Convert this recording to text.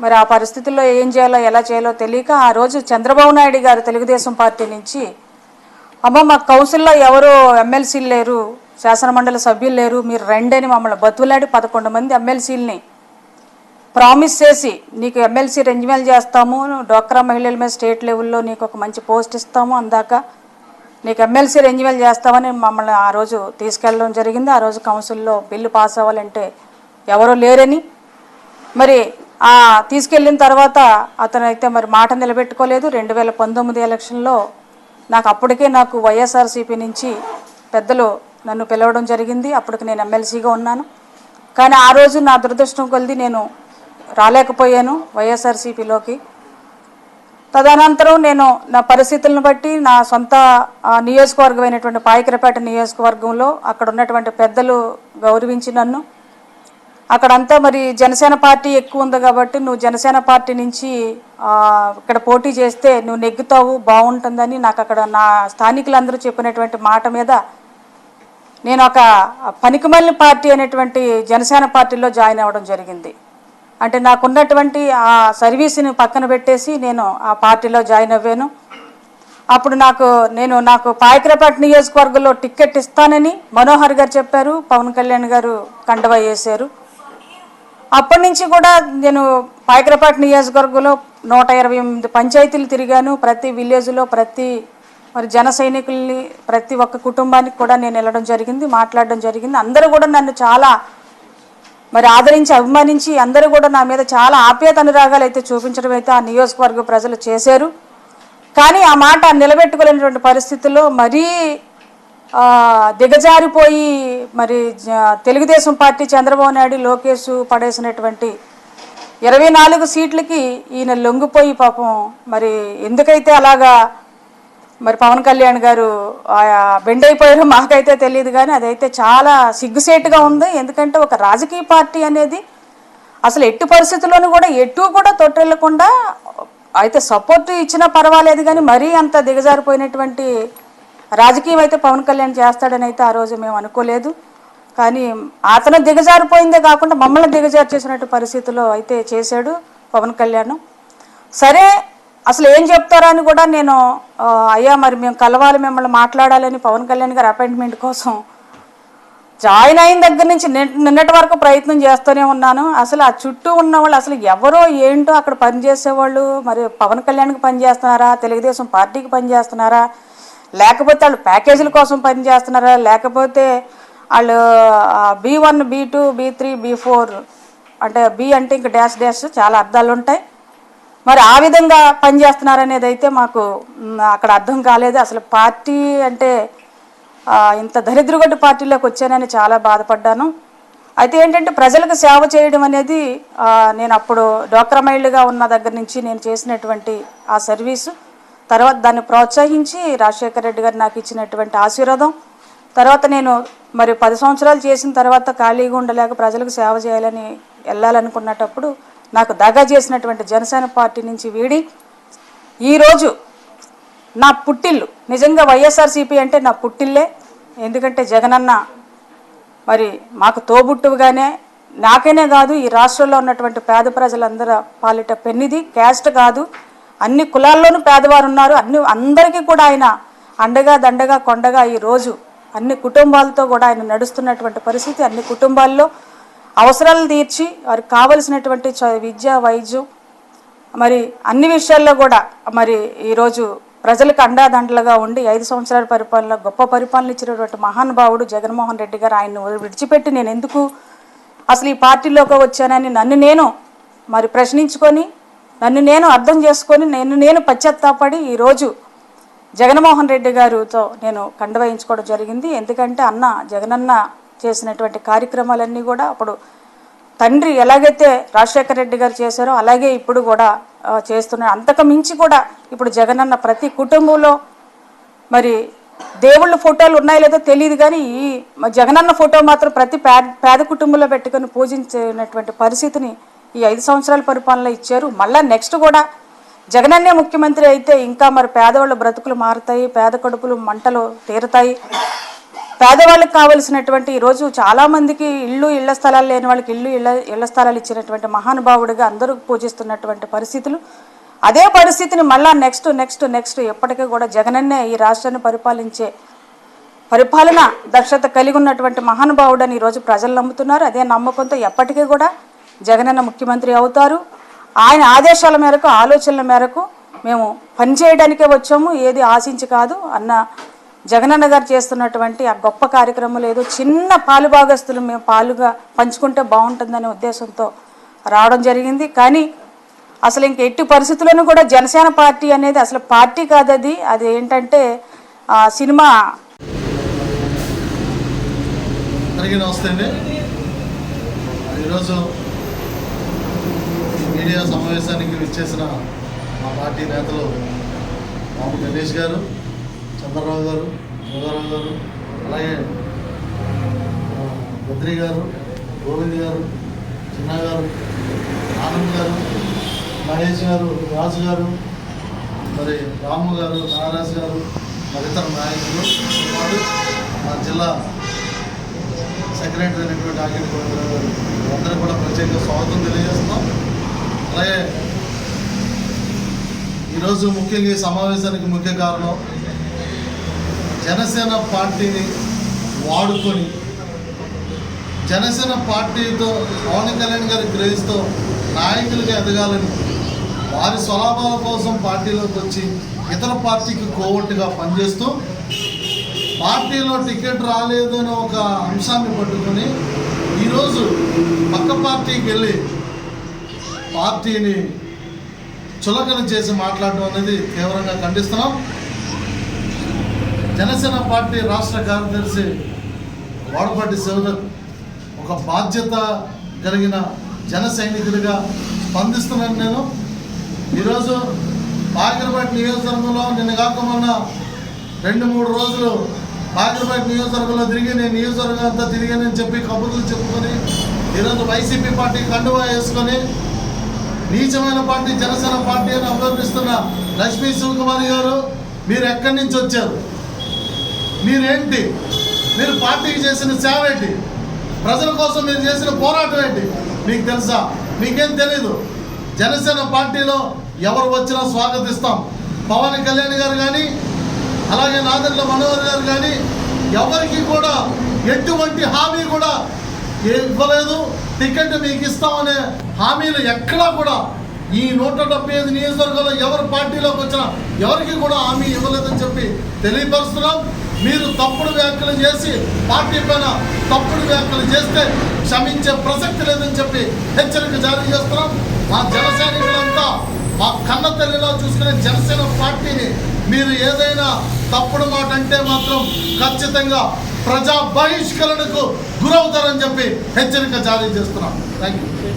మరి ఆ పరిస్థితుల్లో ఏం చేయాలో ఎలా చేయాలో తెలియక ఆ రోజు చంద్రబాబు నాయుడు గారు తెలుగుదేశం పార్టీ నుంచి అమ్మ మా కౌన్సిల్లో ఎవరు ఎమ్మెల్సీలు లేరు, శాసనమండలి సభ్యులు లేరు, మీరు రండి అని మమ్మల్ని బతులాడి 11 మంది ఎమ్మెల్సీలని ప్రామిస్ చేసి నీకు ఎమ్మెల్సీ రెన్యువల్ చేస్తాము, డ్వాక్రా మహిళల మీద స్టేట్ లెవెల్లో నీకు ఒక మంచి పోస్ట్ ఇస్తాము, అందాక నీకు ఎమ్మెల్సీ రెన్యువల్ చేస్తామని మమ్మల్ని ఆ రోజు తీసుకెళ్ళడం జరిగింది. ఆ రోజు కౌన్సిల్లో బిల్లు పాస్ అవ్వాలంటే ఎవరూ లేరని మరి తీసుకెళ్ళిన తర్వాత అతనైతే మరి మాట నిలబెట్టుకోలేదు. 2019 ఎలక్షన్లో నాకు వైఎస్ఆర్సీపీ నుంచి పెద్దలు నన్ను పిలవడం జరిగింది. అప్పటికి నేను ఎమ్మెల్సీగా ఉన్నాను. కానీ ఆ రోజు నా దురదృష్టం కొలిది నేను రాలేకపోయాను వైఎస్ఆర్సీపీలోకి. తదనంతరం నేను నా పరిస్థితులను బట్టి నా సొంత నియోజకవర్గమైనటువంటి పాయకరపేట నియోజకవర్గంలో అక్కడ ఉన్నటువంటి పెద్దలు గౌరవించి నన్ను అక్కడంతా మరి జనసేన పార్టీ ఎక్కువ ఉంది కాబట్టి నువ్వు జనసేన పార్టీ నుంచి ఇక్కడ పోటీ చేస్తే నువ్వు నెగ్గుతావు, బాగుంటుందని నాకు అక్కడ నా స్థానికులందరూ చెప్పినటువంటి మాట మీద నేను ఒక పనికిమాలిన పార్టీ అనేటువంటి జనసేన పార్టీలో జాయిన్ అవ్వడం జరిగింది. అంటే నాకున్నటువంటి ఆ సర్వీస్ని పక్కన పెట్టేసి నేను ఆ పార్టీలో జాయిన్ అవ్వాను. అప్పుడు నాకు పాయకరపేట నియోజకవర్గంలో టికెట్ ఇస్తానని మనోహర్ గారు చెప్పారు, పవన్ కళ్యాణ్ గారు కండువా వేశారు. అప్పటి నుంచి కూడా నేను పాయకరపేట నియోజకవర్గంలో 128 పంచాయతీలు తిరిగాను. ప్రతి విలేజ్లో మరి జన సైనికుల్ని ప్రతి ఒక్క కుటుంబానికి కూడా నేను వెళ్ళడం జరిగింది, మాట్లాడడం జరిగింది. అందరూ కూడా నన్ను చాలా మరి ఆదరించి అభిమానించి అందరూ కూడా నా మీద చాలా ఆప్యాయత అనురాగాలు అయితే చూపించడం అయితే ఆ నియోజకవర్గ ప్రజలు చేశారు. కానీ ఆ మాట నిలబెట్టుకోలేనటువంటి పరిస్థితుల్లో మరీ దిగజారిపోయి మరి తెలుగుదేశం పార్టీ చంద్రబాబు నాయుడు లోకేష్ పడేసినటువంటి 24 సీట్లకి ఈయన లొంగిపోయి పాపం మరి ఎందుకైతే అలాగా మరి పవన్ కళ్యాణ్ గారు బెండ్ అయిపోయారో మాకైతే తెలియదు. కానీ అదైతే చాలా సిగ్గుసేటుగా ఉంది. ఎందుకంటే ఒక రాజకీయ పార్టీ అనేది అసలు ఎట్టి పరిస్థితుల్లోనూ కూడా ఎటు కూడా తొట్టెళ్ళకుండా అయితే సపోర్ట్ ఇచ్చినా పర్వాలేదు, కానీ మరీ అంత దిగజారిపోయినటువంటి రాజకీయం అయితే పవన్ కళ్యాణ్ చేస్తాడని అయితే ఆ రోజు మేము అనుకోలేదు. కానీ అతను దిగజారిపోయిందే కాకుండా మమ్మల్ని దిగజారు చేసినట్టు పరిస్థితుల్లో అయితే చేశాడు పవన్ కళ్యాణ్. సరే అసలు ఏం చెప్తారా అని కూడా నేను అయ్యా మరి మేము కలవాలి, మిమ్మల్ని మాట్లాడాలని పవన్ కళ్యాణ్ గారు అపాయింట్మెంట్ కోసం జాయిన్ అయిన దగ్గర నుంచి నిన్నటి వరకు ప్రయత్నం చేస్తూనే ఉన్నాను. అసలు ఆ చుట్టూ ఉన్న వాళ్ళు అసలు ఎవరో ఏంటో అక్కడ పనిచేసేవాళ్ళు మరి పవన్ కళ్యాణ్కి పనిచేస్తున్నారా, తెలుగుదేశం పార్టీకి పనిచేస్తున్నారా, లేకపోతే వాళ్ళు ప్యాకేజీల కోసం పనిచేస్తున్నారా, లేకపోతే వాళ్ళు B1 B2 B3 B4 అంటే బి అంటే ఇంకా డాష్ డాష్ చాలా అర్థాలు ఉంటాయి. మరి ఆ విధంగా పనిచేస్తున్నారనేది అయితే మాకు అక్కడ అర్థం కాలేదు. అసలు పార్టీ అంటే ఇంత దరిద్రగొడ్డు పార్టీలోకి వచ్చానని చాలా బాధపడ్డాను. అయితే ఏంటంటే ప్రజలకు సేవ చేయడం అనేది నేను అప్పుడు డ్వాక్రా మహిళగా ఉన్న దగ్గర నుంచి నేను చేసినటువంటి ఆ సర్వీసు, తర్వాత దాన్ని ప్రోత్సహించి రాజశేఖర రెడ్డి గారు నాకు ఇచ్చినటువంటి ఆశీర్వాదం, తర్వాత నేను మరి 10 సంవత్సరాలు చేసిన తర్వాత ఖాళీగా ఉండలేక ప్రజలకు సేవ చేయాలని వెళ్ళాలనుకున్నప్పుడు నాకు దగా చేసినటువంటి జనసేన పార్టీ నుంచి వీడి ఈరోజు నా పుట్టిల్లు నిజంగా వైఎస్ఆర్సీపీ అంటే నా పుట్టిల్లే. ఎందుకంటే జగనన్న మరి మాకు తోబుట్టువుగానే నాకైనే కాదు ఈ రాష్ట్రంలో ఉన్నటువంటి పేద ప్రజలందరూ పాలిట పెన్నిది, క్యాస్ట్ కాదు, అన్ని కులాల్లోనూ పేదవారు ఉన్నారు. అందరికీ కూడా ఆయన అండగా దండగా కొండగా ఈరోజు అన్ని కుటుంబాలతో కూడా ఆయన నడుస్తున్నటువంటి పరిస్థితి. అన్ని కుటుంబాల్లో అవసరాలు తీర్చి వారికి కావలసినటువంటి విద్య, వైద్యం మరి అన్ని విషయాల్లో కూడా మరి ఈరోజు ప్రజలకు అండాదండలుగా ఉండి 5 సంవత్సరాల పరిపాలన గొప్ప పరిపాలన ఇచ్చినటువంటి మహానుభావుడు జగన్మోహన్ రెడ్డి గారు ఆయన్ని విడిచిపెట్టి నేను ఎందుకు అసలు ఈ పార్టీలోకి వచ్చానని నన్ను నేను మరి ప్రశ్నించుకొని నన్ను నేను అర్థం చేసుకొని నేను పశ్చాత్తాపడి ఈరోజు జగన్మోహన్ రెడ్డి గారితో నేను కండువేయించుకోవడం జరిగింది. ఎందుకంటే జగనన్న చేసినటువంటి కార్యక్రమాలన్నీ కూడా అప్పుడు తండ్రి ఎలాగైతే రాజశేఖర రెడ్డి గారు చేశారో అలాగే ఇప్పుడు కూడా చేస్తున్నారు. అంతకు మించి కూడా ఇప్పుడు జగనన్న ప్రతి కుటుంబంలో మరి దేవుళ్ళ ఫోటోలు ఉన్నాయో లేదో తెలియదు, కానీ ఈ జగనన్న ఫోటో మాత్రం ప్రతి పేద కుటుంబంలో పెట్టుకొని పూజించినటువంటి పరిస్థితిని ఈ 5 సంవత్సరాల పరిపాలనలో ఇచ్చారు. మళ్ళీ నెక్స్ట్ కూడా జగనన్నే ముఖ్యమంత్రి అయితే ఇంకా మరి పేదవాళ్ళ బ్రతుకులు మారుతాయి, పేద కడుపులు మంటలు తీరుతాయి. పేదవాళ్ళకి కావలసినటువంటి ఈరోజు చాలామందికి ఇళ్ల స్థలాలు లేని వాళ్ళకి ఇళ్ల స్థలాలు ఇచ్చినటువంటి మహానుభావుడిగా అందరూ పూజిస్తున్నటువంటి పరిస్థితులు. అదే పరిస్థితిని మళ్ళా నెక్స్ట్ ఎప్పటికీ కూడా జగనన్నే ఈ రాష్ట్రాన్ని పరిపాలన దక్షత కలిగి ఉన్నటువంటి మహానుభావుడని ఈరోజు ప్రజలు నమ్ముతున్నారు. అదే నమ్మకంతో ఎప్పటికీ కూడా జగనన్న ముఖ్యమంత్రి అవుతారు. ఆయన ఆదేశాల మేరకు, ఆలోచనల మేరకు మేము పనిచేయడానికే వచ్చాము, ఏది ఆశించి కాదు అన్న జగనన్న గారు చేస్తున్నటువంటి ఆ గొప్ప కార్యక్రమాలు ఏదో చిన్న పాలుభాగస్తులు మేము పాలుగా పంచుకుంటే బాగుంటుందనే ఉద్దేశంతో రావడం జరిగింది. కానీ అసలు ఇంక ఎట్టి పరిస్థితుల్లోనూ కూడా జనసేన పార్టీ అనేది అసలు పార్టీ కాదు, అది ఏంటంటే సినిమా. అందరికీ నమస్తే అండి. ఈరోజు మీడియా సమావేశానికి విచ్చేసిన మా పార్టీ నేతలు మాము గణేష్ గారు, చంద్రరావు గారు, జోగారావు గారు, అలాగే బద్రి గారు, గోవింద్ గారు, చిన్న గారు, ఆనంద్ గారు, మహేష్ గారు, రాజు గారు, మరి రాము గారు, నాగరాజు గారు, మరి ఇతర నాయకులు, మా జిల్లా సెక్రటరీ అయినటువంటి ఆకిటి గోవిందరావు గారు, అందరూ కూడా ప్రత్యేకంగా స్వాగతం తెలియజేస్తున్నాం. అలాగే ఈరోజు ముఖ్యంగా ఈ సమావేశానికి ముఖ్య కారణం జనసేన పార్టీని వాడుకొని జనసేన పార్టీతో పవన్ కళ్యాణ్ గారి క్రేజ్తో నాయకులుగా ఎదగాలని వారి స్వలాభాల కోసం పార్టీలోకి వచ్చి ఇతర పార్టీకి కోవట్టుగా పనిచేస్తూ పార్టీలో టికెట్ రాలేదు అని ఒక అంశాన్ని పట్టుకొని ఈరోజు పక్క పార్టీకి వెళ్ళి పార్టీని చులకన చేసి మాట్లాడడం అనేది తీవ్రంగా ఖండిస్తున్నాం. జనసేన పార్టీ రాష్ట్ర కార్యదర్శి వాడపాటి శివదత్ ఒక బాధ్యత కలిగిన జన సైనికుడిగా స్పందిస్తున్నాను. నేను ఈరోజు బాగిరిపేట నియోజకవర్గంలో నిన్న కాక మొన్న 2-3 రోజులు బాగిరిపేట నియోజకవర్గంలో తిరిగి నేను నియోజకవర్గం అంతా తిరిగానని చెప్పి కబుర్లు చెప్పుకొని ఈరోజు వైసీపీ పార్టీ కండువా వేసుకొని నీచమైన పార్టీ జనసేన పార్టీ అని అభివర్ణిస్తున్న లక్ష్మీ శివకుమారి గారు, మీరు ఎక్కడి నుంచి వచ్చారు? మీరేంటి? మీరు పార్టీకి చేసిన సేవ ఏంటి? ప్రజల కోసం మీరు చేసిన పోరాటం ఏంటి మీకు తెలుసా? మీకేం తెలీదు. జనసేన పార్టీలో ఎవరు వచ్చినా స్వాగతిస్తాం. పవన్ కళ్యాణ్ గారు కానీ, అలాగే నాదెండ్ల మనోహర్ గారు కానీ ఎవరికి కూడా ఎటువంటి హామీ కూడా ఇవ్వలేదు. టికెట్ మీకు ఇస్తామనే హామీలు ఎక్కడా కూడా ఈ 175 నియోజకవర్గాల్లో ఎవరు పార్టీలోకి వచ్చినా ఎవరికి కూడా హామీ ఇవ్వలేదని చెప్పి తెలియపరుస్తున్నాం. మీరు తప్పుడు వ్యాఖ్యలు చేసి పార్టీ పైన తప్పుడు వ్యాఖ్యలు చేస్తే క్షమించే ప్రసక్తి లేదని చెప్పి హెచ్చరిక జారీ చేస్తున్నాం. మా జన సైనికులంతా మా కన్న తల్లిలో చూసుకునే జనసేన పార్టీని మీరు ఏదైనా తప్పుడు మాట అంటే మాత్రం ఖచ్చితంగా ప్రజా బహిష్కరణకు గురవుతారని చెప్పి హెచ్చరిక జారీ చేస్తున్నాం. Thank you.